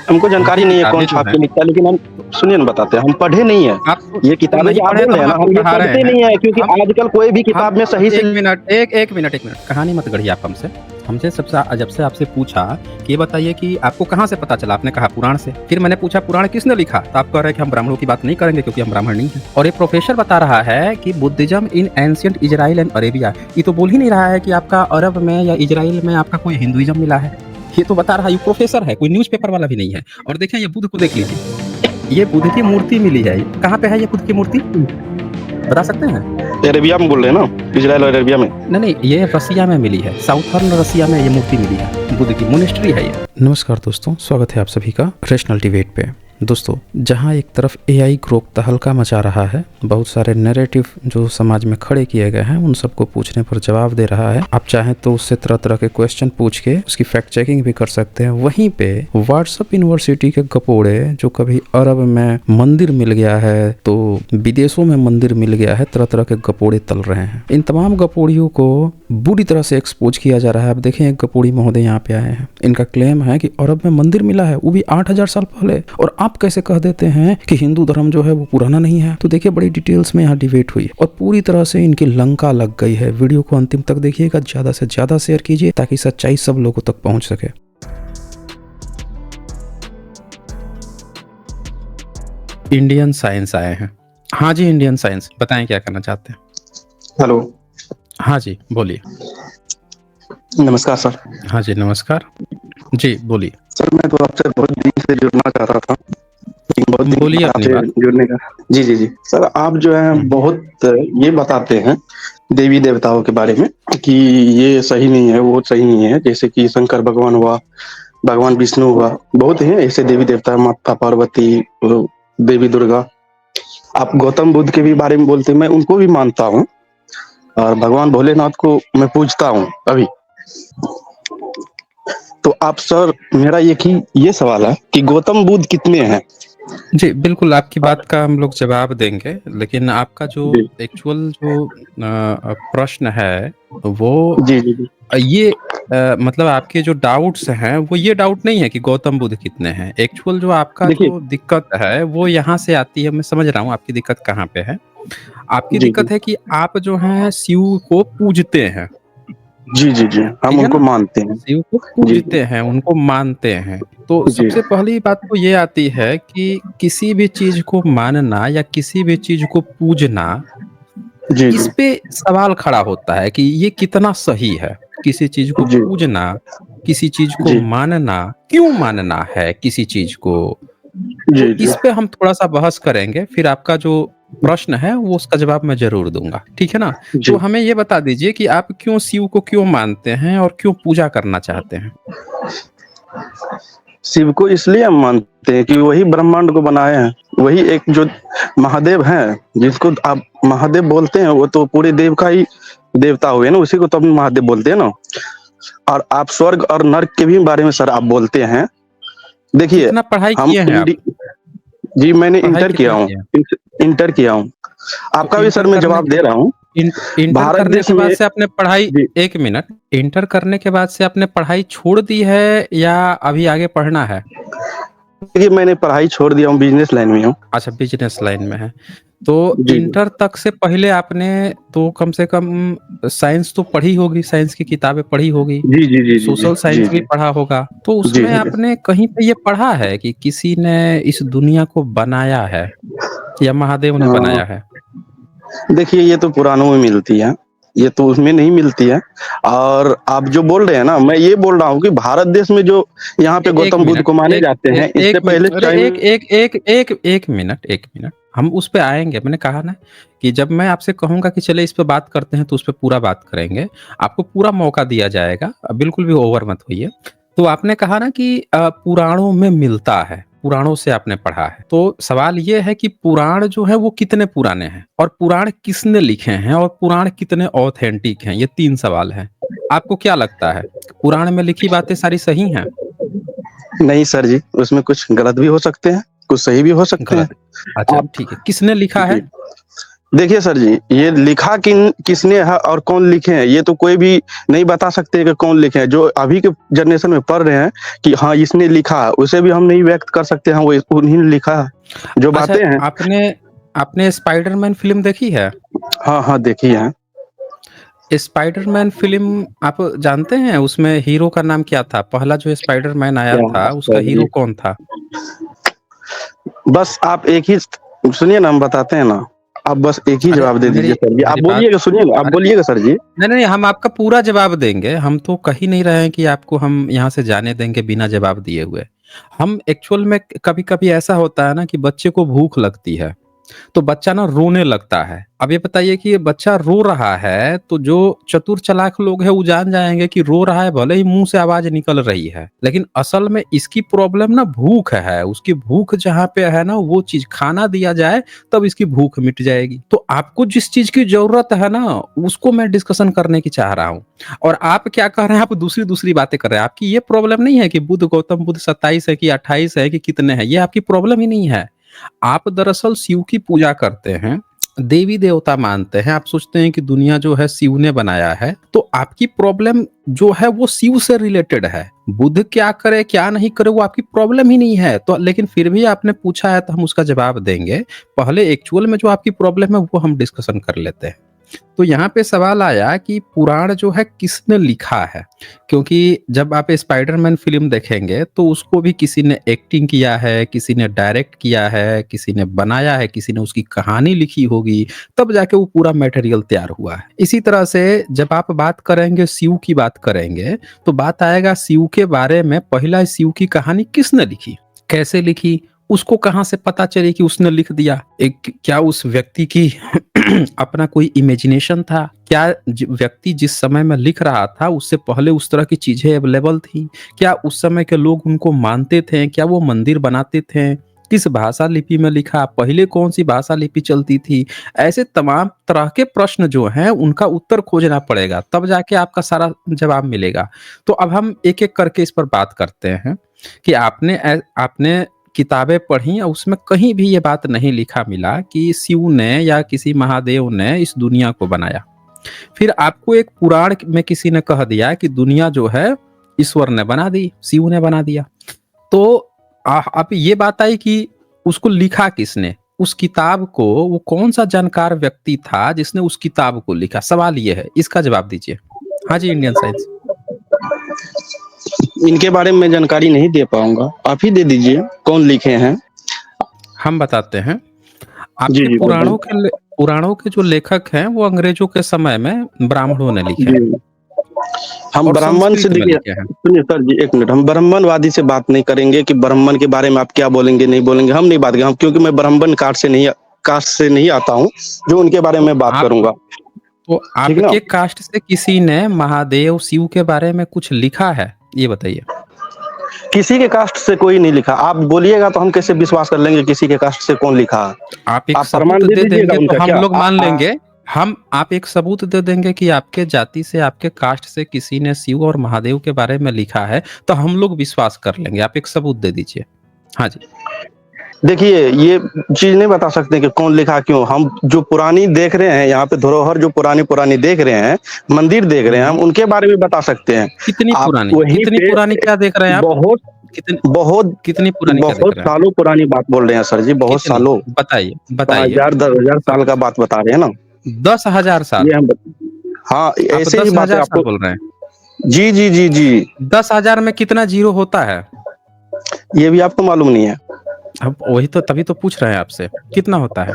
हमको जानकारी ये नहीं है कौन किताबें जो छाप हैं के लिखता है, लेकिन हम सुनिए ना बताते हैं, हम पढ़े नहीं है। आप ये तो किताबें नहीं जो आप पढ़े बोल तो रहे हैं हम ना, आपको हम ये पढ़ा रहे पढ़ते हैं। नहीं है, क्योंकि हम आजकल कोई भी किताब में सही से 1 मिनट, एक मिनट, कहानी मत गढ़िए आप हमसे। हमसे सबसे जब से आपसे पूछा कि ये बताइए कि आपको कहाँ से पता चला? आपने कहा पुराण से। फिर मैंने पूछा पुराण किसने लिखा? तो आप कह रहे हैं कि हम ब्राह्मणों की बात नहीं करेंगे क्योंकि हम ब्राह्मण नहीं हैं। और ये प्रोफेसर बता रहा है कि Buddhism in ancient Israel and Arabia. ये तो बोल ही नहीं रहा है कि आपका अरब में या इज़राइल में आपका कोई हिंदुइज़्म मिला है। ये तो बता रहा है, ये प्रोफेसर है, कोई न्यूज़पेपर वाला भी नहीं है। और देखिए ये बुद्ध को देख लीजिए। ये बुद्ध की मूर्ति मिली है। कहाँ पे है ये बुद्ध की मूर्ति? बता सकते हैं? अरेबिया में बोल रहे हैं ना, इजराइल और अरेबिया में। नहीं, ये रसिया में मिली है। साउथर्न रसिया में ये मूर्ति मिली है। बुद्ध की मोनेस्ट्री है ये। नमस्कार दोस्तों, स्वागत है आप सभी का रैशनल डिबेट पे। दोस्तों, जहां एक तरफ एआई ग्रोथ तहलका मचा रहा है, बहुत सारे नैरेटिव जो समाज में खड़े किए गए हैं उन सबको पूछने पर जवाब दे रहा है। आप चाहें तो उससे तरह तरह के क्वेश्चन पूछ के उसकी फैक्ट चेकिंग भी कर सकते हैं। वहीं पे व्हाट्सएप यूनिवर्सिटी के गपोड़े जो कभी अरब में मंदिर मिल गया है तो विदेशों में मंदिर मिल गया है, तरह तरह के गपोड़े तल रहे हैं। इन तमाम गपोड़ियों को बुरी तरह से एक्सपोज किया जा रहा है। अब देखें, एक गपोड़ी महोदय यहाँ पे आए हैं। इनका क्लेम है कि अरब में मंदिर मिला है, वो भी 8000 साल पहले, और आप कैसे कह देते हैं कि हिंदू धर्म जो है वो पुराना नहीं है। तो देखिए, बड़ी डिटेल्स में यहाँ डिबेट हुई और पूरी तरह से इनकी लंका लग गई है। वीडियो को अंतिम तक देखिएगा, ज्यादा से ज्यादा शेयर कीजिए ताकि सच्चाई सब लोगों तक पहुंच सके। इंडियन साइंस आए हैं। हाँ जी, इंडियन साइंस, बताएं क्या करना चाहते हैं। हेलो। हाँ जी, बोलिए। नमस्कार सर। हाँ जी, नमस्कार जी, बोलिए। सर, मैं तो आपसे बहुत दिन से जुड़ना चाह रहा था, लेकिन बहुत दिन बोलिए बाद अपनी आपसे बात। जुड़ने का। जी जी जी सर, आप जो है बहुत ये बताते हैं देवी देवताओं के बारे में कि ये सही नहीं है, वो सही नहीं है। जैसे कि शंकर भगवान हुआ, भगवान विष्णु हुआ, बहुत हैं ऐसे देवी देवता, माता पार्वती, देवी दुर्गा। आप गौतम बुद्ध के भी बारे में बोलते हैं, मैं उनको भी मानता हूँ, और भगवान भोलेनाथ को मैं पूजता हूँ अभी। तो आप सर, मेरा ये सवाल है कि गौतम बुद्ध कितने हैं? जी, बिल्कुल आपकी बात का हम लोग जवाब देंगे, लेकिन आपका जो जी एक्चुअल जो प्रश्न है वो जी जी जी ये मतलब आपके जो डाउट्स हैं वो ये डाउट नहीं है कि गौतम बुद्ध कितने हैं। एक्चुअल जो आपका देखिए। जो दिक्कत है वो यहाँ से आती है। मैं समझ रहा हूँ आपकी दिक्कत कहाँ पे है। आपकी जी जी दिक्कत है कि आप जो हैं शिव को पूजते हैं, जी जी जी हम ठीक है उनको ना? मानते हैं। शिव को जी पूजते हैं, उनको मानते हैं। तो जी सबसे पहली बात तो ये आती है कि किसी भी चीज़ को मानना या किसी भी चीज़ को पूजना, जी इस जी पे सवाल खड़ा होता है कि ये कितना सही है। किसी चीज़ को जी पूजना, किसी चीज़ को जी मानना, क्यों मानना है किसी चीज़ को? तो जी जी इस पे हम थोड़ा-सा बहस करेंगे, फिर आपका जो प्रश्न है वो उसका जवाब मैं ज़रूर दूँगा, ठीक है ना? तो जी। हमें ये बता दीजिए कि आप क्यों शिव को क्यों मानते हैं और क्यों पूजा करना चाहते हैं? शिव को इसलिए हम मानते हैं कि वही ब्रह्मांड को बनाए हैं। वही एक जो महादेव हैं, जिसको आप महादेव बोलते हैं, वो तो पूरे देव का ही देवता हुए ना, उसी को तो हम महादेव बोलते हैं ना। और आप स्वर्ग और नर्क के भी बारे में सर आप बोलते हैं। देखिए, कितना पढ़ाई हम किए हैं आप? जी, मैंने पढ़ाई इंटर किया कितना हूँ। किए हैं? इंटर किया हूँ। तो आपका भी सर इंटर मैं करने जवाब के दे रहा हूँ। इंटर भारत करने देश के में। बाद से आपने पढ़ाई जी, 1 मिनट, इंटर करने के बाद से आपने पढ़ाई छोड़ दी है या अभी आगे पढ़ना है? देखिए, मैंने पढ़ाई छोड़ दिया हूँ, बिजनेस लाइन में हूँ। अच्छा, बिज़नेस लाइन में है। तो जी जी इंटर तक से पहले आपने तो कम से कम साइंस तो पढ़ी होगी, साइंस की किताबें पढ़ी होगी, जी जी जी जी सोशल जी साइंस भी जी पढ़ा होगा। तो जी उसमें जी आपने कहीं पे ये पढ़ा है कि किसी ने इस दुनिया को बनाया है या महादेव ने बनाया है? देखिए, ये तो पुराणों में मिलती है, ये तो उसमें नहीं मिलती है। और आप जो बोल रहे हैं ना, मैं ये बोल रहा हूँ कि भारत देश में जो यहाँ पे 1 गौतम बुद्ध मिनट, को माने एक जाते ए हैं, इससे एक मिनट, पहले अरे चाइना। एक एक एक एक 1 मिनट, हम उस पे आएँगे। मैंने कहा ना कि जब मैं आपसे कहूँगा कि चलिए इस पे बात करते हैं, तो उस पे पूरा बात करेंगे। आपको पूरा मौका दिया जाएगा, बिल्कुल भी ओवर मत होइए। तो आपने कहा ना कि पुराणों में मिलता है, पुराणों से आपने पढ़ा है। तो सवाल ये है कि पुराण जो है वो कितने पुराने हैं और पुराण किसने लिखे हैं और पुराण कितने ऑथेंटिक हैं? ये 3 सवाल हैं। आपको क्या लगता है, पुराण में लिखी बातें सारी सही हैं? नहीं सर जी, उसमें कुछ गलत भी हो सकते हैं, कुछ सही भी हो सकते हैं। गलत है। अच्छा, आप। ठीक है। किसने लिखा है? जी, देखिए सर जी, ये लिखा किसने है और कौन लिखे हैं, ये तो कोई भी नहीं बता सकते कि कौन लिखे हैं। जो अभी के जनरेशन में पढ़ रहे हैं कि हाँ इसने लिखा है, उसे भी हम नहीं व्यक्त कर सकते हैं वो उन्हीं ने लिखा है। जो अच्छा, बातें हैं, आपने आपने स्पाइडरमैन फ़िल्म देखी है? हाँ, हाँ, देखी है। स्पाइडरमैन फ़िल्म आप जानते हैं उसमें हीरो का नाम क्या था? पहला जो स्पाइडरमैन आया क्या था उसका सर हीरो जी, कौन था? बस आप एक ही सुनिए ना, हम बताते हैं ना। आप बस एक ही अरे जवाब दे मेरी दीजिए सर जी। आप मेरी बात बोलिएगा, सुनिए ना, आप अरे बोलिएगा सर जी। नहीं, नहीं, हम आपका पूरा जवाब देंगे। हम तो कह ही नहीं रहे हैं कि आपको हम यहाँ से जाने देंगे बिना जवाब दिए हुए। हम एक्चुअल में कभी-कभी ऐसा होता है ना कि बच्चे को भूख लगती है, तो बच्चा ना रोने लगता है। अब ये बताइए कि ये बच्चा रो रहा है, तो जो चतुर चालाक लोग हैं वो जान जाएँगे कि रो रहा है, भले ही मुँह से आवाज़ निकल रही है। लेकिन असल में इसकी प्रॉब्लम ना भूख है, उसकी भूख जहाँ पे है ना वो चीज़ खाना दिया जाए तब इसकी भूख मिट जाएगी। तो आपको जिस चीज़ की ज़रूरत है ना उसको मैं डिस्कशन करने की चाह रहा हूँ। और आप क्या कर रहे हैं, आप दूसरी-दूसरी बातें कर रहे हैं। आपकी ये प्रॉब्लम नहीं है कि गौतम बुद्ध 27 है कि 28 है कि कितने हैं, ये आपकी प्रॉब्लम ही नहीं है। आप दरअसल शिव की पूजा करते हैं, देवी देवता मानते हैं, आप सोचते हैं कि दुनिया जो है शिव ने बनाया है, तो आपकी प्रॉब्लम जो है वो शिव से रिलेटेड है। बुद्ध क्या करे क्या नहीं करे वो आपकी प्रॉब्लम ही नहीं है। तो लेकिन फिर भी आपने पूछा है तो हम उसका जवाब देंगे। पहले एक्चुअल में जो आपकी प्रॉब्लम है वो हम डिस्कशन कर लेते हैं। तो यहाँ पे सवाल आया कि पुराण जो है किसने लिखा है? क्योंकि जब आप स्पाइडरमैन फ़िल्म देखेंगे तो उसको भी किसी ने एक्टिंग किया है, किसी ने डायरेक्ट किया है, किसी ने बनाया है, किसी ने उसकी कहानी लिखी होगी, तब जाके वो पूरा मटेरियल तैयार हुआ है। इसी तरह से जब आप बात करेंगे शिव की बात करेंगे, तो बात आएगा शिव के बारे में पहला शिव की कहानी किसने लिखी? कैसे लिखी? उसको कहाँ से पता चली कि उसने लिख दिया? एक क्या उस व्यक्ति की अपना कोई इमेजिनेशन था? क्या व्यक्ति जिस समय में लिख रहा था उससे पहले उस तरह की चीजें अवेलेबल थी? क्या उस समय के लोग उनको मानते थे? क्या वो मंदिर बनाते थे? किस भाषा लिपि में लिखा? पहले कौन सी भाषा लिपि चलती थी? ऐसे तमाम तरह के प्रश्न जो हैं उनका उत्तर खोजना पड़ेगा, तब जाके आपका सारा जवाब मिलेगा। तो अब हम एक एक करके इस पर बात करते हैं कि आपने किताबें पढ़ी और उसमें कहीं भी ये बात नहीं लिखा मिला कि शिव ने या किसी महादेव ने इस दुनिया को बनाया। फिर आपको एक पुराण में किसी ने कह दिया कि दुनिया जो है ईश्वर ने बना दी, शिव ने बना दिया। तो अब ये बात आई कि उसको लिखा किसने? उस किताब को वो कौन-सा जानकार व्यक्ति था जिसने उस किताब को लिखा? सवाल ये है, इसका जवाब दीजिए। हाँ जी, इंडियन साइंस। इनके बारे में मैं जानकारी नहीं दे पाऊँगा, आप ही दे दीजिए, कौन लिखे हैं? हम बताते हैं। जी, आपके जी, बताइए। पुराणों के जो लेखक हैं वो अंग्रेजों के समय में ब्राह्मणों ने लिखे हैं जी, हम और ब्राह्मण से संस्कृत में देखिए, लिखे हैं। सुनिए सर जी, 1 मिनट, हम ब्राह्मणवादी से बात नहीं करेंगे कि ब्राह्मण के बारे में आप क्या बोलेंगे, नहीं बोलेंगे, हम नहीं बात करेंगे, हम क्योंकि मैं ब्राह्मण कास्ट से नहीं आता हूँ, जो उनके बारे तो में बात आप करूँगा, तो ठीक है ना? आपके कास्ट से किसी ने महादेव, शिव के बारे में कुछ लिखा है? ये बताइए। किसी के कास्ट से कोई नहीं लिखा, आप बोलिएगा तो हम कैसे विश्वास कर लेंगे किसी के कास्ट से कौन लिखा है? आप एक आप प्रमाण सबूत दे दे दीजिएगा देंगे तो उनका हम क्या? लोग मान लेंगे। हम आप एक सबूत दे देंगे कि आपके जाति से, आपके कास्ट से किसी ने शिव और महादेव के बारे में लिखा है, तो हम लोग विश्वास कर लेंगे। आप एक सबूत दे दीजिए। हाँ जी। देखिए, ये चीज़ नहीं बता सकते कि कौन लिखा क्यों? हम जो पुरानी देख रहे हैं, यहाँ पे धरोहर जो पुरानी-पुरानी देख रहे हैं, मंदिर देख रहे हैं, हम हुँ। उनके बारे में बता सकते हैं। कितनी आप पुरानी? वहीं कितनी पे पुरानी क्या देख रहे हैं आप? बहुत कितनी बहुत कितनी पुरानी क्या देख बहुत रहे हैं आप? सालों पुरानी बात बोल रहे हैं सर जी, बहुत कितनी? सालों, बताइए, बताइए। 5000 10,000 स साल का बात बता रहे हैं ना। 10,000 साल? ये हम हाँ, आप ऐसे ही बातें 10,000 साल आपको। बोल रहे हैं? जी, जी, जी, जी। 10,000 में कितना ज़ीरो होता है? ये भी आपको मालूम नहीं है? अब वही तो तभी तो पूछ रहे हैं आपसे, कितना होता है?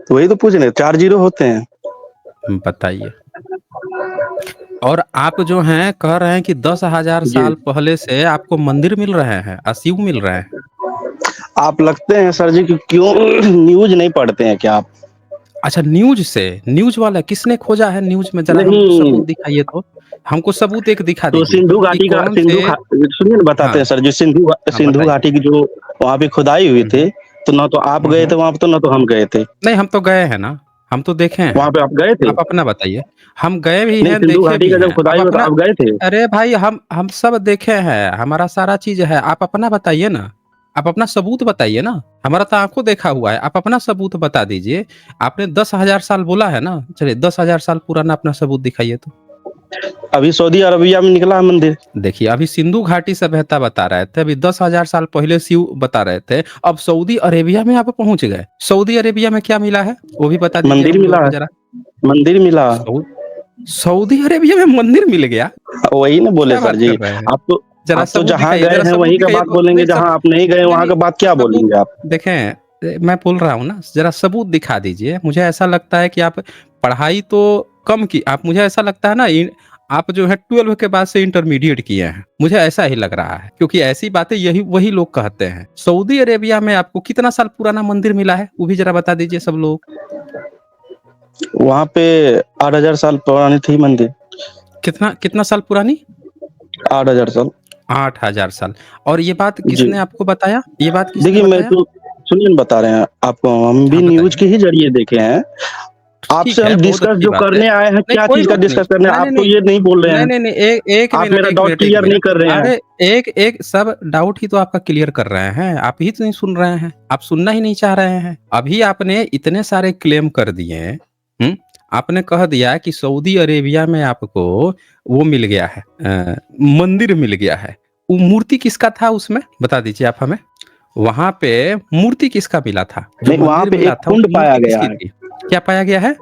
तो वही तो पूछ रहे हैं, 4 ज़ीरो होते हैं। बताइए। और आप जो हैं कह रहे हैं कि 10,000 जी। साल पहले से आपको मंदिर मिल रहे हैं, शिव मिल रहे हैं। आप लगते हैं सर जी कि क्यों न्यूज़ नहीं पढ़ते हैं क्या आप? अच्छा, न्यूज़ वाला किसने खोजा है न्यूज़ में? ज़रा हमको नहीं। सबूत दिखाइए तो। हमको सबूत एक दिखा तो दीजिए कि कौन से। सुनिए ना, बताते हैं हाँ, सर जी, हाँ सिंधु बताइए। घाटी की जो वहाँ पे खुदाई हुई हुँ, थे, हुँ। तो ना तो आप हुँ, गए थे हुँ। वहाँ पे, तो ना तो हम गए थे। नहीं, हम तो गए हैं ना, हम तो देखे हैं। वहाँ पे आप गए थे? आप अपना बताइए। हम गए भी नहीं, हैं, सिंधु देखे घाटी भी का जब हैं। आप खुदाई हुआ तो अपना। आप गए थे? अरे भाई हम सब देखे हैं, हमारा सारा चीज़ है। आप अपना बताइए ना। आप अपना सबूत बताइए ना। हमारा तो आंखों देखा हुआ है, आप अपना सबूत बता दीजिए। आपने 10,000 साल बोला है ना, चलिए 10,000 साल पुराना अपना सबूत दिखाइए तो। अभी सऊदी अरबिया में निकला है मंदिर। देखिए अभी सिंधु घाटी सभ्यता बता रहे थे, अभी 10,000 साल पहले शिव बता रहे थे, अब सऊदी अरेबिया में आप पहुंच गए। सऊदी अरेबिया में क्या मिला है वो भी बता दीजिए मंदिर हम मिला लोग को है, जरा। मंदिर मिला। सऊ- सऊदी अरेबिया में मंदिर मिल गया? वही ना बोले क्या सर बात जी। कर रहे हैं? आप तो जरा आप तो सबूत जहाँ दिखाइए, गए जरा हैं सबूत वहीं का दिखाइए बात तो बोलेंगे, नहीं सब। जहाँ आप नहीं गए नहीं वहाँ नहीं, का बात क्या सबूत बोलेंगे आप। देखें, मैं बोल रहा हूँ ना, जरा सबूत दिखा दीजिए। मुझे ऐसा लगता है कि आप पढ़ाई तो कम की, आप, मुझे ऐसा लगता है ना, आप जो है 12 के बाद से इंटरमीडिएट किए हैं, मुझे ऐसा ही लग रहा है, क्योंकि ऐसी बातें यही वही लोग कहते हैं। सऊदी अरेबिया में आपको कितना साल पुराना मंदिर मिला है वो भी जरा बता दीजिए सब लोग। वहाँ पे 8,000 साल पुरानी थी मंदिर। कितना कितना साल पुरानी? 8,000 साल। 8,000 साल। और ये बात जी किसने आपको बताया, ये बात किसने देखिए, मैं बताया? तो सुनिए न बता रहे हैं आपको, हम भी हाँ न्यूज बताइए। के ही जरिए देखे हैं। ठीक आपसे है, हम बहुत डिस्कस अच्छी जो बात है। करने आए हैं, नहीं क्या कोई चीज का बात नहीं। डिस्कस करने, नहीं, आप नहीं, तो नहीं। ये नहीं बोल रहे नहीं, हैं। नहीं, नहीं, एक आप मिनट, मेरा एक डाउट मिनट, एक क्लियर नहीं मिनट। कर रहे हैं। अरे एक सब डाउट ही तो आपका क्लियर कर रहे हैं, आप ही तो नहीं सुन रहे हैं, आप सुनना ही नहीं चाह रहे हैं। अभी आपने इतने सारे क्लेम कर दिए हैं। आपने कह दिया कि सऊदी अरेबिया में आपको वो मिल गया है, मंदिर मिल गया है। वो मूर्ति किसका था उसमें बता दीजिए आप हमें। वहां पे मूर्ति किसका मिला था? जो नहीं, वहाँ मंदिर पे मिला एक था कुंड उसकी पाया मूर्ति गया किसकी है। थी? क्या पाया गया है?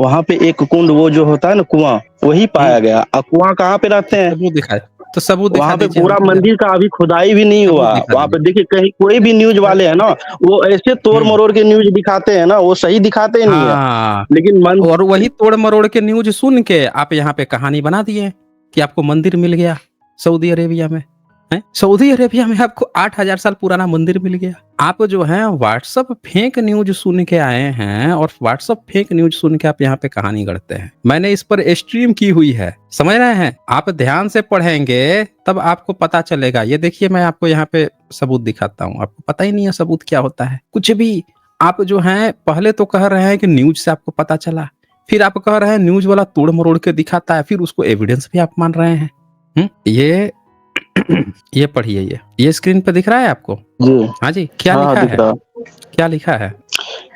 वहाँ पे एक कुंड, वो जो होता है ना कुआं, वही हम्म पाया गया। अब कुआं कहाँ पे रहते हैं? सबूत दिखाए, तो सबूत दिखा वहाँ पे दीजिए पूरा हमको जरा। मंदिर का अभी खुदाई भी नहीं सबूत हुआ। दिखा वहाँ दीजिए। पे देखिए, कहीं कोई भी न्यूज वाले है ना, वो ऐसे तोड़ हम्म मरोड़ के न्यूज दिखाते हैं ना, वो सही दिखाते ही नहीं है। हाँ, लेकिन मन और वही तोड़ मरोड़ के न्यूज सुन के आप यहाँ पे कहानी बना दिए कि आपको मंदिर मिल गया सऊदी अरेबिया में। हैं? सऊदी अरेबिया में आपको 8,000 साल पुराना मंदिर मिल गया। आप जो है व्हाट्सअप फेक न्यूज सुन के आए हैं, और व्हाट्सअप फेक न्यूज सुन के आप यहाँ पे कहानी गढ़ते हैं। मैंने इस पर स्ट्रीम की हुई है, समझ रहे हैं? आप ध्यान से पढ़ेंगे तब आपको पता चलेगा। ये देखिए, मैं आपको यहाँ पे सबूत दिखाता हूँ। आपको पता ही नहीं है सबूत क्या होता है, कुछ भी। आप जो हैं पहले तो कह रहे हैं कि न्यूज से आपको पता चला, फिर आप कह रहे हैं न्यूज वाला तोड़ मरोड़ के दिखाता है, फिर उसको एविडेंस भी आप मान रहे हैं। ये ये पढ़िए, ये स्क्रीन पे दिख रहा है आपको? जी। हाँ जी, क्या हाँ लिखा दिख है? रहा। क्या लिखा है?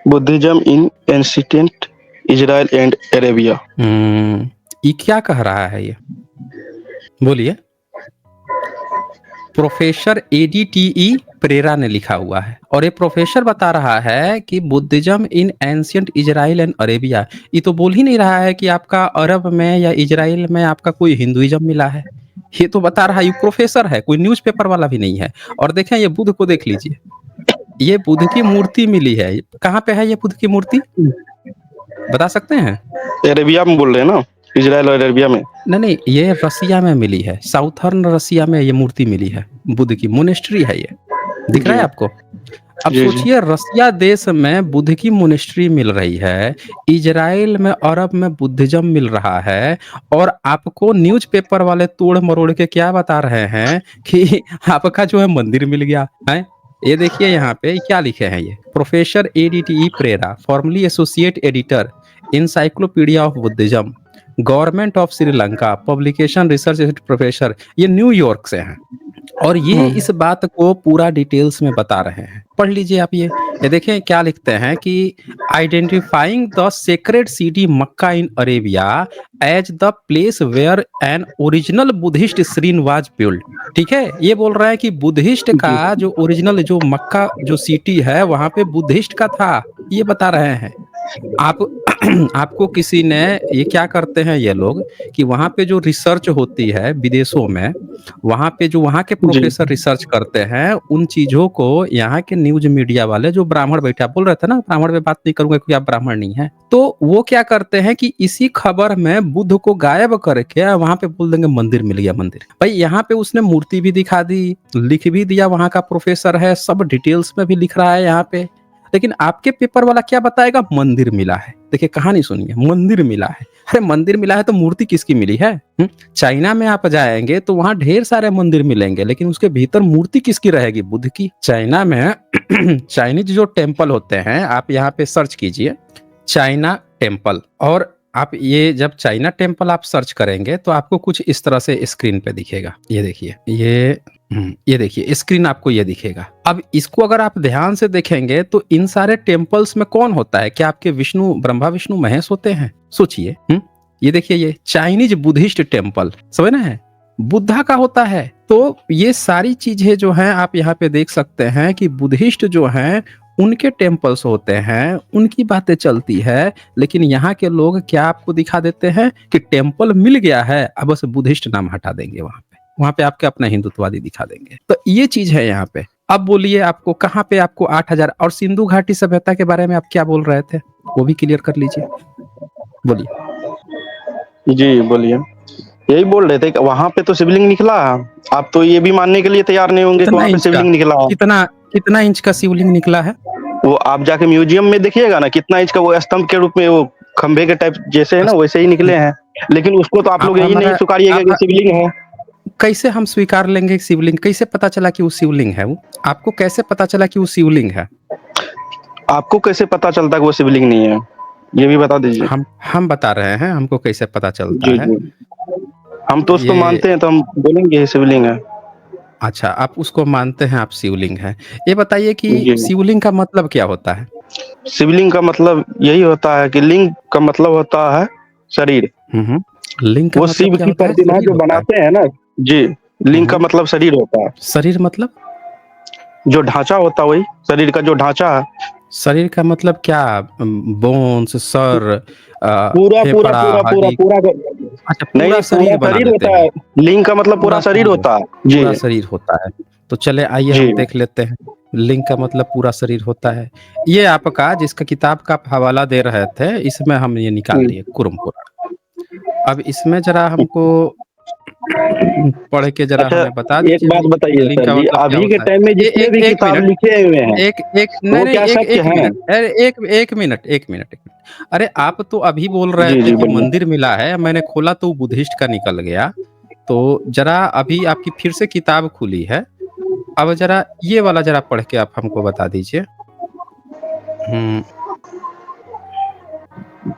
Buddhism in ancient Israel and Arabia. ये क्या कह रहा है ये? बोलिए। प्रोफेसर एडीटीई प्रेरा ने लिखा हुआ है, और ये प्रोफेसर बता रहा है कि Buddhism in ancient Israel and Arabia. ये तो बोल ही नहीं रहा है कि आपका अरब में या इजराइल में आपका कोई हिंदुइज्म मिला है। ये तो बता रहा है, ये प्रोफेसर है, कोई न्यूज़पेपर वाला भी नहीं है। और देखें, ये बुद्ध को देख लीजिए, ये बुद्ध की मूर्ति मिली है। कहाँ पे है ये बुद्ध की मूर्ति, बता सकते हैं? अरेबिया में बोल रहे हैं ना, इजराइल और अरेबिया में। नहीं नहीं, ये रसिया में मिली है, साउथर्न रसिया में ये मूर्ति मिली है। बुद्ध की मोनेस्ट्री है ये, दिख रहा है जी आपको? अब जी। जी सोचिए, रसिया देश में बुद्ध की मोनेस्ट्री मिल रही है, इजराइल में, अरब में बुद्धिज्म मिल रहा है, और आपको न्यूज़पेपर वाले तोड़ मरोड़ के क्या बता रहे हैं कि आपका जो है मंदिर मिल गया है। ये देखिए यहाँ पे क्या लिखे हैं, ये प्रोफेसर एडीटीई Perera, formerly associate editor, encyclopaedia of Buddhism, government of Sri Lanka, publication research professor, ये न्यूयॉर्क से हैं। और ये इस बात को पूरा डिटेल्स में बता रहे हैं, पढ़ लीजिए आप। ये देखें क्या लिखते हैं कि identifying the sacred city Mecca in Arabia as the place where an original Buddhist shrine was build. ठीक है, ये बोल रहा है कि बुद्धिस्ट का जो ओरिजिनल, जो मक्का जो सिटी है, वहां पे बुद्धिस्ट का था, ये बता रहे हैं। आप आपको किसी ने, ये क्या करते हैं ये लोग कि वहाँ पे जो रिसर्च होती है विदेशों में, वहाँ पे जो वहाँ के प्रोफेसर रिसर्च करते हैं, उन चीजों को यहाँ के न्यूज मीडिया वाले, जो ब्राह्मण बैठे, आप बोल रहे थे ना ब्राह्मण पे बात नहीं करूंगा क्योंकि आप ब्राह्मण नहीं है, तो वो क्या करते हैं कि इसी खबर में बुद्ध को गायब करके वहां पे बोल देंगे मंदिर मिल गया। मंदिर भाई, यहाँ पे उसने मूर्ति भी दिखा दी, लिख भी दिया, वहां का प्रोफेसर है, सब डिटेल्स में भी लिख रहा है यहाँ पे। लेकिन आपके पेपर वाला क्या बताएगा? मंदिर मिला है। देखिए कहानी सुनिए, मंदिर मिला है। अरे मंदिर मिला है तो मूर्ति किसकी मिली है? चाइना में आप जाएंगे तो वहां ढेर सारे मंदिर मिलेंगे, लेकिन उसके भीतर मूर्ति किसकी रहेगी? बुद्ध की। चाइना में चाइनीज जो टेम्पल होते हैं, आप यहाँ पे सर्च कीजिए चाइना टेम्पल, और आप ये जब चाइना टेम्पल आप सर्च करेंगे तो आपको कुछ इस तरह से स्क्रीन पे दिखेगा। ये देखिए, ये देखिए स्क्रीन आपको ये दिखेगा। अब इसको अगर आप ध्यान से देखेंगे तो इन सारे टेम्पल्स में कौन होता है? क्या आपके विष्णु, ब्रह्मा विष्णु महेश होते हैं? सोचिए। ये देखिए, ये चाइनीज बुद्धिस्ट टेम्पल, समझ रहे हैं, बुद्धा का होता है। तो ये सारी चीजें जो हैं आप यहाँ पे देख सकते हैं कि बुद्धिस्ट जो हैं उनके टेम्पल्स होते हैं, उनकी बातें चलती है। लेकिन यहाँ के लोग क्या आपको दिखा देते हैं कि टेम्पल मिल गया है, अब बस बुद्धिस्ट नाम हटा देंगे, वहां पे आपके अपना हिंदुत्ववादी दिखा देंगे। तो ये चीज है यहाँ पे। अब बोलिए आपको कहाँ पे आपको 8,000 और सिंधु घाटी सभ्यता के बारे में आप क्या बोल रहे थे, वो भी क्लियर कर लीजिए, बोलिए। जी बोलिए। यही बोल रहे थे कि वहां पे तो शिवलिंग निकला है। आप तो ये भी मानने के लिए तैयार नहीं होंगे कि वहां पे शिवलिंग निकला है। कितना इंच का शिवलिंग निकला है? वो आप जाके म्यूजियम में देखिएगा ना, कितना इंच का वो स्तंभ के रूप में, वो खंभे के टाइप जैसे है ना, वैसे ही निकले हैं। लेकिन उसको तो आप लोग यही नहीं स्वीकारिएगा कि शिवलिंग है। कैसे हम स्वीकार लेंगे शिवलिंग? कैसे पता चला कि वो शिवलिंग है? वो आपको कैसे पता चला कि वो शिवलिंग है? आपको कैसे पता चलता है कि वो शिवलिंग नहीं है, ये भी बता दीजिए। हम बता रहे हैं हमको कैसे पता चलता है। हम तो उसको मानते हैं तो हम बोलेंगे शिवलिंग है। अच्छा, आप उसको मानते हैं, आप शिवलिंग है। ये बताइए कि शिवलिंग का मतलब क्या होता है? शिवलिंग का मतलब यही होता है कि लिंग का मतलब होता है शरीर। लिंग का वो मतलब शिव की प्रतिमा जो बनाते हैं ना जी, लिंग का मतलब शरीर होता है। शरीर मतलब जो ढांचा होता है, वही शरीर का जो ढांचा है। शरीर का मतलब क्या? बोन्स, सर, पूरा पूरा पूरा पूरा पूरा अच्छा, पूरा शरीर बना देते होता है। लिंग का मतलब पूरा शरीर होता है जी, पूरा शरीर होता है। तो चले आइए हम देख लेते हैं। लिंग का मतलब पूरा शरीर होता है। ये आपका जिसका किताब का आप हवाला दे रहे थे, इसमें हम ये निकाल लिए कुर्म पुराण। अब इसमें जरा हमको पढ़ के जरा हमें बता दीजिए। एक बात बताइए सर जी, अभी के टाइम में जितने भी किताब लिखे हुए हैं, एक मिनट। अरे आप तो अभी बोल रहे थे कि मंदिर मिला है, मैंने खोला तो बुद्धिस्ट का निकल गया। तो जरा अभी आपकी फिर से किताब खुली है, अब जरा ये वाला जरा पढ़ के आप हमको बता दीजिए।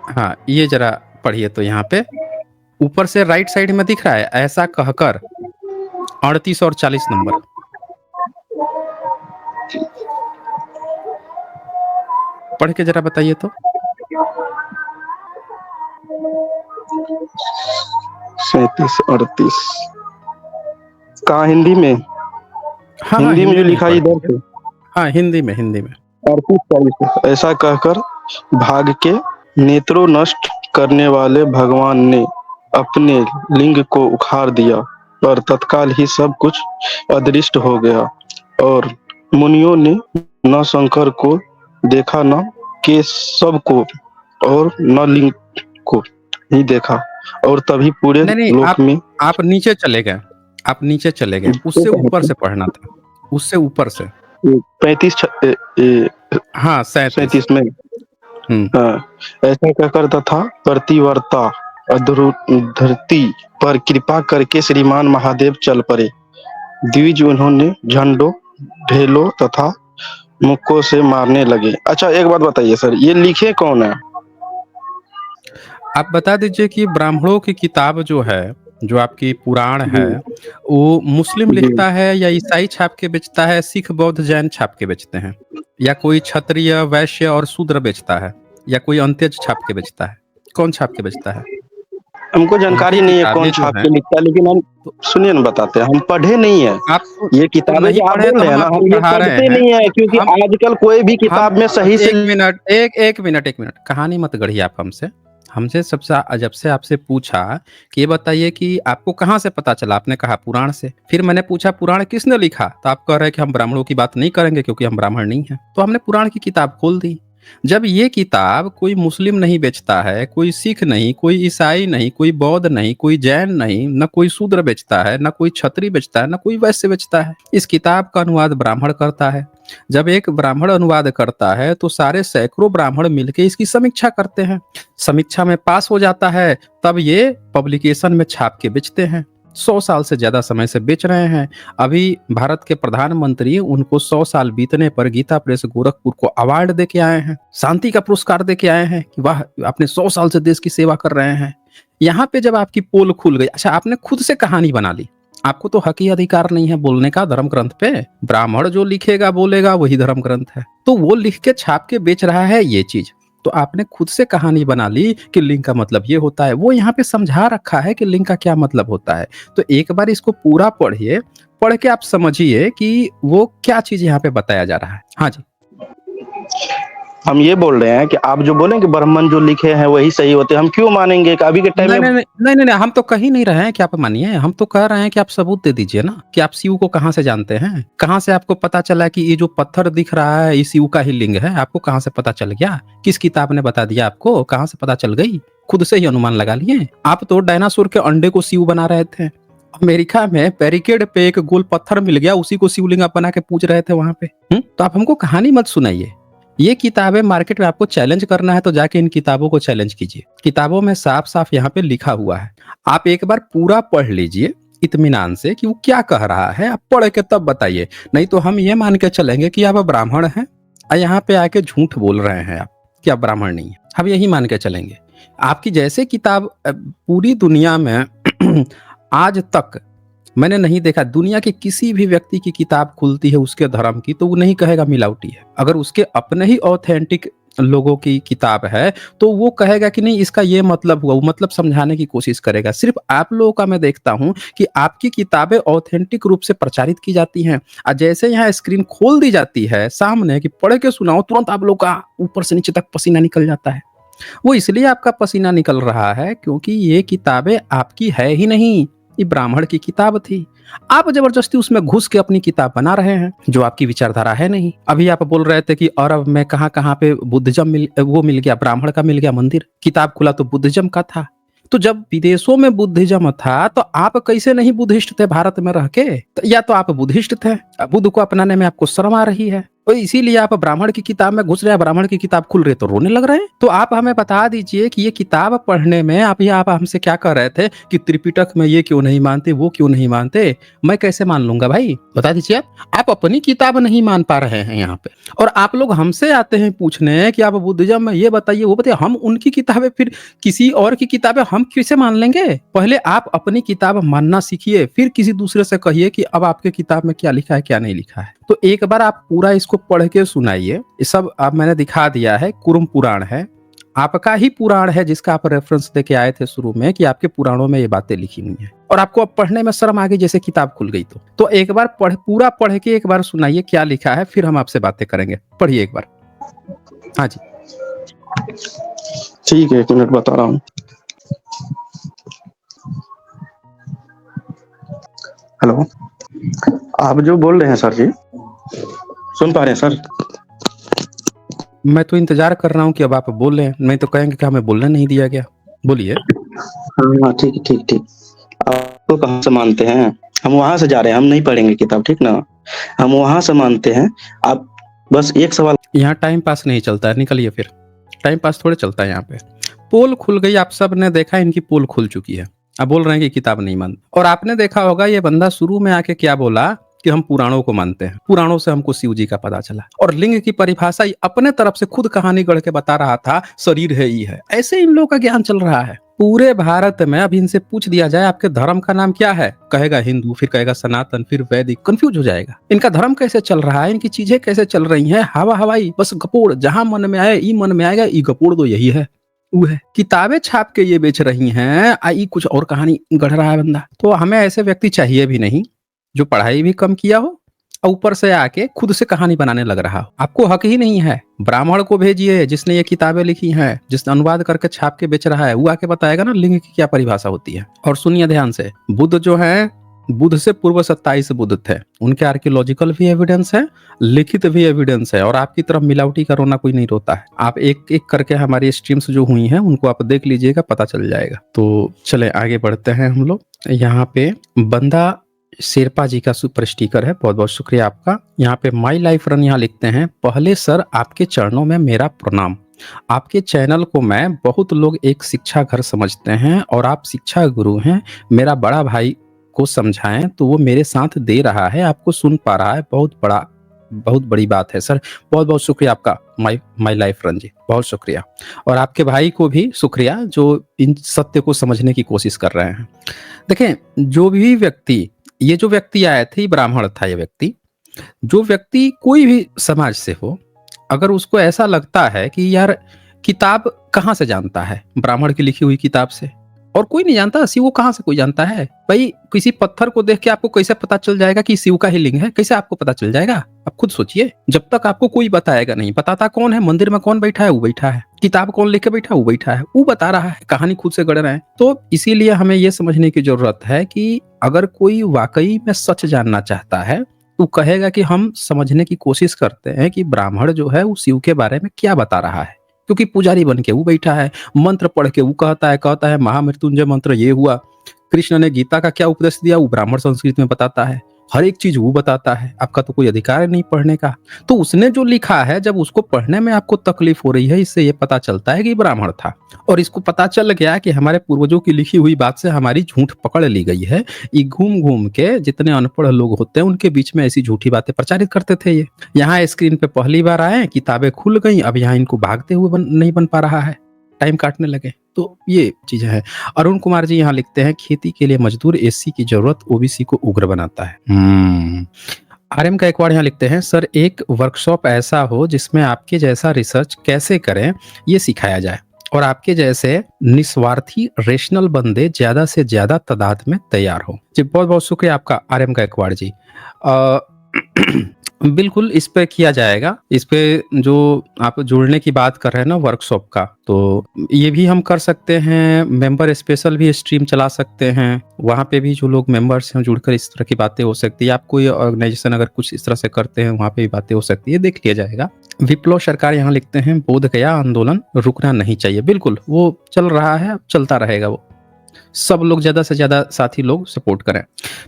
हाँ, ये जरा पढ़िए। तो यहाँ पे ऊपर से राइट साइड में दिख रहा है, ऐसा कहकर 38 और 40 नंबर। पढ़ के जरा बताइए तो। 37 38 कहाँ? हिंदी में? हाँ, हिंदी में जो लिखा है इधर से। हाँ, हिंदी में 38 40। ऐसा कहकर भाग के नेत्रों नष्ट करने वाले भगवान ने अपने लिंग को उखाड़ दिया और तत्काल ही सब कुछ अदृष्ट हो गया। और मुनियों ने न शंकर को देखा, न केशव को, और न लिंग को ही देखा। और तभी पूरे लोक में आप नीचे चले गए, उससे ऊपर से पढ़ना था, उससे ऊपर से 35 हाँ 37 में। हाँ, ऐसा कहकर तथा प्रतिवर्ता धरती पर कृपा करके श्रीमान महादेव चल पड़े। द्विज उन्होंने झंडों, ढेलों तथा मुक्कों से मारने लगे। अच्छा, एक बात बताइए सर, ये लिखे कौन है? आप बता दीजिए कि ब्राह्मणों की किताब जो है, जो आपकी पुराण है, वो मुस्लिम लिखता है या ईसाई छाप के बेचता है, सिख बौद्ध जैन छाप के बेचते हैं, या कोई क्षत्रिय वैश्य और शूद्र बेचता है, या कोई अंत्यज छाप के बेचता है? कौन छाप के बेचता है? हमको जानकारी नहीं है कौन छाप के लिखता है, लेकिन हम सुनिए ना, बताते हैं। हम पढ़े नहीं है ये किताबें जो आप बोल रहे हैं ना, हम ये पढ़ते नहीं है, क्योंकि आजकल कोई भी किताब में सही से एक मिनट कहानी मत गढ़िए आप हमसे सबसे जब से आपसे पूछा कि ये बताइए कि आपको कहाँ से पता चला, आपने कहा पुराण से। फिर मैंने पूछा पुराण किसने लिखा, तो आप कह रहे हैं कि हम ब्राह्मणों की बात नहीं करेंगे क्योंकि हम ब्राह्मण नहीं हैं। तो हमने पुराण की किताब खोल दी। जब ये किताब कोई मुस्लिम नहीं बेचता है, कोई सिख नहीं, कोई ईसाई नहीं, कोई बौद्ध नहीं, कोई जैन नहीं, न कोई शूद्र बेचता है, न कोई क्षत्रिय बेचता है, न कोई वैश्य बेचता है, इस किताब का अनुवाद ब्राह्मण करता है। जब एक ब्राह्मण अनुवाद करता है तो सारे सैकड़ों ब्राह्मण मिलकर इसकी समीक्षा करते हैं। समीक्षा में पास हो जाता है, तब ये पब्लिकेशन में छाप के बेचते हैं। 100 साल से ज़्यादा समय से बेच रहे हैं। अभी भारत के प्रधानमंत्री उनको 100 साल बीतने पर गीता प्रेस गोरखपुर को अवार्ड दे के आए हैं, शांति का पुरस्कार दे के आए हैं कि वाह, आपने 100 साल से देश की सेवा कर रहे हैं। यहाँ पे जब आपकी पोल खुल गई, अच्छा आपने खुद से कहानी बना ली, आपको तो हक ही अधिकार नहीं है बोलने का धर्म ग्रंथ पे। ब्राह्मण जो लिखेगा बोलेगा वही धर्म ग्रंथ है, तो वो लिख के छाप के बेच रहा है ये चीज। तो आपने खुद से कहानी बना ली कि लिंग का मतलब ये होता है, वो यहाँ पे समझा रखा है कि लिंग का क्या मतलब होता है। तो एक बार इसको पूरा पढ़िए, पढ़ के आप समझिए कि वो क्या चीज यहाँ पे बताया जा रहा है। हाँ जी, हम ये बोल रहे हैं कि आप जो बोले कि ब्राह्मण जो लिखे हैं वही सही होते हैं, हम क्यों मानेंगे कि अभी के टाइम नहीं में। नहीं नहीं नहीं नहीं नहीं, हम तो कहीं नहीं रहे हैं कि आप मानिए, हम तो कह रहे हैं कि आप सबूत दे दीजिए ना कि आप शिव को कहाँ से जानते हैं, कहाँ से आपको पता चला कि ये जो पत्थर दिख रहा है ये शिव का ही लिंग है, आपको कहाँ से पता चल गया, किस किताब ने बता दिया आपको, कहाँ से पता चल गई, खुद से ही अनुमान लगा लिए। आप तो डायनासोर के अंडे को शिव बना रहे थे, अमेरिका में बैरिकेड पे एक गोल पत्थर मिल गया, उसी को शिवलिंग आप बना के पूछ रहे थे वहां पे। तो आप हमको कहानी मत सुनाइए। ये किताबें मार्केट में आपको चैलेंज करना है तो जाके इन किताबों को चैलेंज कीजिए। किताबों में साफ साफ यहाँ पे लिखा हुआ है, आप एक बार पूरा पढ़ लीजिए इत्मीनान से कि वो क्या कह रहा है, आप पढ़ के तब बताइए। नहीं तो हम ये मान के चलेंगे कि आप ब्राह्मण हैं और यहाँ पे आके झूठ बोल रहे हैं आप कि आप ब्राह्मण नहीं है, हम यही मान के चलेंगे। आपकी जैसे किताब पूरी दुनिया में आज तक मैंने नहीं देखा, दुनिया के किसी भी व्यक्ति की किताब खुलती है उसके धर्म की तो वो नहीं कहेगा मिलावटी है। अगर उसके अपने ही ऑथेंटिक लोगों की किताब है तो वो कहेगा कि नहीं इसका ये मतलब हुआ, वो मतलब समझाने की कोशिश करेगा। सिर्फ आप लोगों का मैं देखता हूं कि आपकी किताबें ऑथेंटिक रूप से प्रचारित की जाती हैं और जैसे यहाँ स्क्रीन खोल दी जाती है सामने कि पढ़ के सुनाओ, तुरंत आप लोग का ऊपर से नीचे तक पसीना निकल जाता है। वो इसलिए आपका पसीना निकल रहा है क्योंकि ये किताबें आपकी है ही नहीं, ये ब्राह्मण की किताब थी। आप जबरदस्ती उसमें घुस के अपनी किताब बना रहे हैं जो आपकी विचारधारा है नहीं। अभी आप बोल रहे थे कि अरब में कहाँ कहाँ पे बुद्धिज्म वो मिल गया, ब्राह्मण का मिल गया मंदिर, किताब खुला तो बुद्धिज्म का था। तो जब विदेशों में बुद्धिज्म था तो आप कैसे नहीं बुद्धिस्ट थे भारत में रह के? तो या तो आप बुद्धिस्ट थे, बुद्ध को अपनाने में आपको शर्म आ रही है, तो इसीलिए आप ब्राह्मण की किताब में घुस रहे हैं, ब्राह्मण की किताब खुल रही है तो रोने लग रहे हैं। तो आप हमें बता दीजिए कि ये किताब पढ़ने में आप हमसे क्या कह रहे थे कि त्रिपिटक में ये क्यों नहीं मानते, वो क्यों नहीं मानते, मैं कैसे मान लूंगा भाई, बता दीजिए। आप अपनी किताब नहीं मान पा रहे हैं यहाँ पे और आप लोग हमसे आते हैं पूछने कि आप बुद्धिज्म में ये बताइए वो बताइए। हम उनकी किताबें फिर किसी और की किताबें हम कैसे मान लेंगे? पहले आप अपनी किताब मानना सीखिए, फिर किसी दूसरे से कहिए कि अब आपके किताब में क्या लिखा है क्या नहीं लिखा है। तो एक बार आप पूरा इसको पढ़ के सुनाइए। ये सब अब मैंने दिखा दिया है, कुरुम पुराण है, आपका ही पुराण है जिसका आप रेफरेंस देके आए थे शुरू में कि आपके पुराणों में ये बातें लिखी हुई हैं और आपको अब पढ़ने में शर्म आ गई जैसे किताब खुल गई। तो एक बार पूरा पढ़ के एक बार सुनाइए क्या लिखा है, फिर हम आपसे बातें करेंगे। पढ़िए एक बार। हाँ जी ठीक है, एक मिनट बता रहा हूँ। हेलो, आप जो बोल रहे हैं सर जी, सुन पा रहे हैं सर? मैं तो इंतजार कर रहा हूँ कि अब आप बोले, नहीं तो कहेंगे कि हमें बोलने नहीं दिया गया। बोलिए। हाँ ठीक ठीक ठीक। आपको कहाँ से मानते हैं? हम वहां से जा रहे हैं, हम नहीं पढ़ेंगे किताब, ठीक ना? हम वहां से मानते हैं। आप बस एक सवाल। यहाँ टाइम पास नहीं चलता है, निकलिए फिर। टाइम पास थोड़े चलता है यहाँ पे। पोल खुल गई, आप सब ने देखा इनकी पोल खुल चुकी है। आप बोल रहे हैं कि किताब नहीं मानते। और आपने देखा होगा ये बंदा शुरू में आके क्या बोला कि हम पुराणों को मानते हैं, पुराणों से हमको शिव जी का पता चला। और लिंग की परिभाषा अपने तरफ से खुद कहानी गढ़ के बता रहा था, शरीर है ही है। ऐसे इन लोगों का ज्ञान चल रहा है पूरे भारत में। अब इनसे पूछ दिया जाए आपके धर्म का नाम क्या है, कहेगा हिंदू, फिर कहेगा सनातन, फिर वैदिक, कंफ्यूज हो जाएगा। इनका धर्म कैसे चल रहा है, इनकी चीजें कैसे चल रही हैं, हवा हवाई, बस गपोड़, जहां मन में आए ई मन में आएगा ई गपोड़ दो, यही है वो है। किताबें छाप के ये बेच रही हैं, आई कुछ और कहानी गढ़ रहा है बंदा। तो हमें ऐसे व्यक्ति चाहिए भी नहीं जो पढ़ाई भी कम किया हो और ऊपर से आके खुद से कहानी बनाने लग रहा हो। आपको हक ही नहीं है। ब्राह्मण को भेजिए जिसने ये किताबें लिखी हैं, जिसने अनुवाद करके छाप के बेच रहा है, वो आके बताएगा ना लिंग की क्या परिभाषा होती है। और सुनिए ध्यान से, बुद्ध जो है, बुद्ध से पूर्व 27 बुद्ध थे, उनके आर्कियोलॉजिकल भी एविडेंस है, लिखित भी एविडेंस है। और आपकी तरफ मिलावटी का रोना कोई नहीं रोता है। आप एक एक करके हमारी स्ट्रीम्स जो हुई हैं उनको आप देख लीजिएगा, पता चल जाएगा। तो चले आगे बढ़ते हैं हम लोग। यहाँ पे बंदा शेरपा जी का सुपर स्टिकर है, बहुत बहुत शुक्रिया आपका। यहाँ पे माई लाइफ रन यहाँ लिखते हैं, पहले सर आपके चरणों में मेरा प्रणाम। आपके चैनल को मैं, बहुत लोग एक शिक्षा घर समझते हैं और आप शिक्षा गुरु हैं। मेरा बड़ा भाई को समझाएं तो वो मेरे साथ दे रहा है, आपको सुन पा रहा है, बहुत बड़ी बात है सर। बहुत बहुत शुक्रिया आपका माय लाइफ रन जी, बहुत शुक्रिया। और आपके भाई को भी शुक्रिया जो इन सत्य को समझने की कोशिश कर रहे हैं। देखें, ये जो व्यक्ति आया थे, ब्राह्मण था ये व्यक्ति। जो व्यक्ति कोई भी समाज से हो, अगर उसको ऐसा लगता है कि यार किताब कहाँ से जानता है, ब्राह्मण की लिखी हुई किताब से, और कोई नहीं जानता, शिव कहाँ से कोई जानता है भाई? किसी पत्थर को देख के आपको कैसे पता चल जाएगा कि शिव का ही लिंग है? कैसे आपको पता चल जाएगा? आप खुद सोचिए। जब तक आपको कोई बताएगा नहीं, बताता कौन है? मंदिर में कौन बैठा है? वो बैठा है। किताब कौन लेके बैठा? वो बैठा है। वो बता रहा है, कहानी खुद से गढ़ रहे हैं। तो इसीलिए हमें ये समझने की जरूरत है कि अगर कोई वाकई में सच जानना चाहता है तो कहेगा कि हम समझने की कोशिश करते हैं कि ब्राह्मण जो है वो शिव के बारे में क्या बता रहा है, क्योंकि पुजारी बन के वो बैठा है, मंत्र पढ़ के वो कहता है महामृत्युंजय मंत्र ये हुआ, कृष्ण ने गीता का क्या उपदेश दिया वो ब्राह्मण संस्कृत में बताता है, हर एक चीज वो बताता है। आपका तो कोई अधिकार नहीं पढ़ने का। तो उसने जो लिखा है, जब उसको पढ़ने में आपको तकलीफ हो रही है, इससे ये पता चलता है कि ब्राह्मण था। और इसको पता चल गया कि हमारे पूर्वजों की लिखी हुई बात से हमारी झूठ पकड़ ली गई है। ये घूम घूम के जितने अनपढ़ लोग होते हैं उनके बीच में ऐसी झूठी बातें प्रचारित करते थे। ये यहाँ स्क्रीन पे पहली बार आए, किताबें खुल गई, अब यहाँ इनको भागते हुए नहीं बन पा रहा है, टाइम काटने लगे। तो ये चीजें हैं। अरुण कुमार जी यहाँ लिखते हैं, खेती के लिए मजदूर, एससी की जरूरत ओबीसी को उग्र बनाता है। आरएम गायकवाड़ यहाँ लिखते हैं, सर एक वर्कशॉप ऐसा हो जिसमें आपके जैसा रिसर्च कैसे करें ये सिखाया जाए और आपके जैसे निस्वार्थी रेशनल बंदे ज्यादा से ज्यादा तादाद में तैयार हो। जी बहुत बहुत शुक्रिया आपका आरएम गायकवाड़ जी। बिल्कुल इस पे किया जाएगा। इस पे जो आप जुड़ने की बात कर रहे हैं ना वर्कशॉप का, तो ये भी हम कर सकते हैं। मेंबर स्पेशल भी स्ट्रीम चला सकते हैं, वहाँ पे भी जो लोग मेंबर्स हैं जुड़कर इस तरह की बातें हो सकती है। आप कोई ऑर्गेनाइजेशन अगर कुछ इस तरह से करते हैं, वहाँ पे भी बातें हो सकती है, देख लिया जाएगा। विप्लव सरकार यहाँ लिखते हैं, बोध गया आंदोलन रुकना नहीं चाहिए। बिल्कुल वो चल रहा है, चलता रहेगा। वो सब लोग ज्यादा से ज्यादा साथी लोग सपोर्ट करें।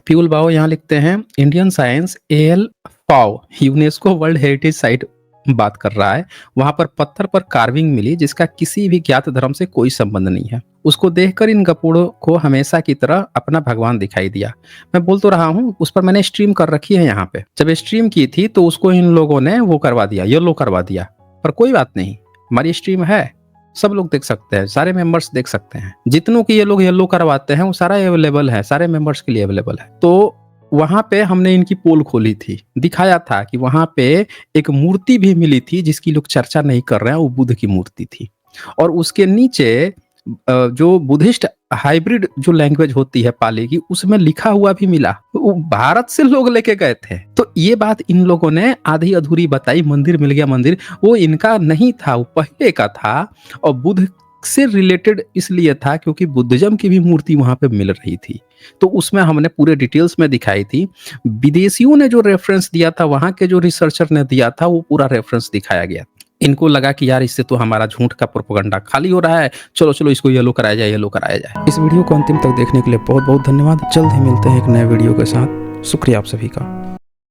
प्यूल बाओ यहाँ लिखते हैं, इंडियन साइंस एल फाओ यूनेस्को वर्ल्ड हेरिटेज साइट बात कर रहा है, वहां पर पत्थर पर कार्विंग मिली जिसका किसी भी ज्ञात धर्म से कोई संबंध नहीं है। उसको देखकर इन गपोड़ों को हमेशा की तरह अपना भगवान दिखाई दिया। मैं बोल तो रहा हूँ, उस पर मैंने स्ट्रीम कर रखी है। यहाँ पे जब स्ट्रीम की थी तो उसको इन लोगों ने वो करवा दिया, येलो करवा दिया, पर कोई बात नहीं, हमारी स्ट्रीम है, सब लोग देख सकते हैं, सारे मेंबर्स देख सकते हैं। जितनों की ये लोग येलो करवाते हैं वो सारा अवेलेबल है, सारे मेंबर्स के लिए अवेलेबल है। तो वहां पे हमने इनकी पोल खोली थी, दिखाया था कि वहां पे एक मूर्ति भी मिली थी जिसकी लोग चर्चा नहीं कर रहे हैं, वो बुद्ध की मूर्ति थी। और उसके नीचे जो बुद्धिस्ट हाइब्रिड जो लैंग्वेज होती है पाली की, उसमें लिखा हुआ भी मिला, वो भारत से लोग लेके गए थे। तो ये बात इन लोगों ने आधी अधूरी बताई, मंदिर मिल गया। मंदिर वो इनका नहीं था, वो पहले का था, और बुद्ध से रिलेटेड इसलिए था क्योंकि बुद्धिज्म की भी मूर्ति वहां पे मिल रही थी। तो उसमें हमने पूरे डिटेल्स में दिखाई थी। विदेशियों ने जो रेफरेंस दिया था, वहां के जो रिसर्चर ने दिया था, वो पूरा रेफरेंस दिखाया गया। इनको लगा कि यार इससे तो हमारा झूठ का प्रोपेगेंडा खाली हो रहा है, चलो चलो इसको येलो कराया जाए, येलो कराया जाए। इस वीडियो को अंतिम तक देखने के लिए बहुत बहुत धन्यवाद। जल्द ही मिलते हैं एक नए वीडियो के साथ। शुक्रिया आप सभी का।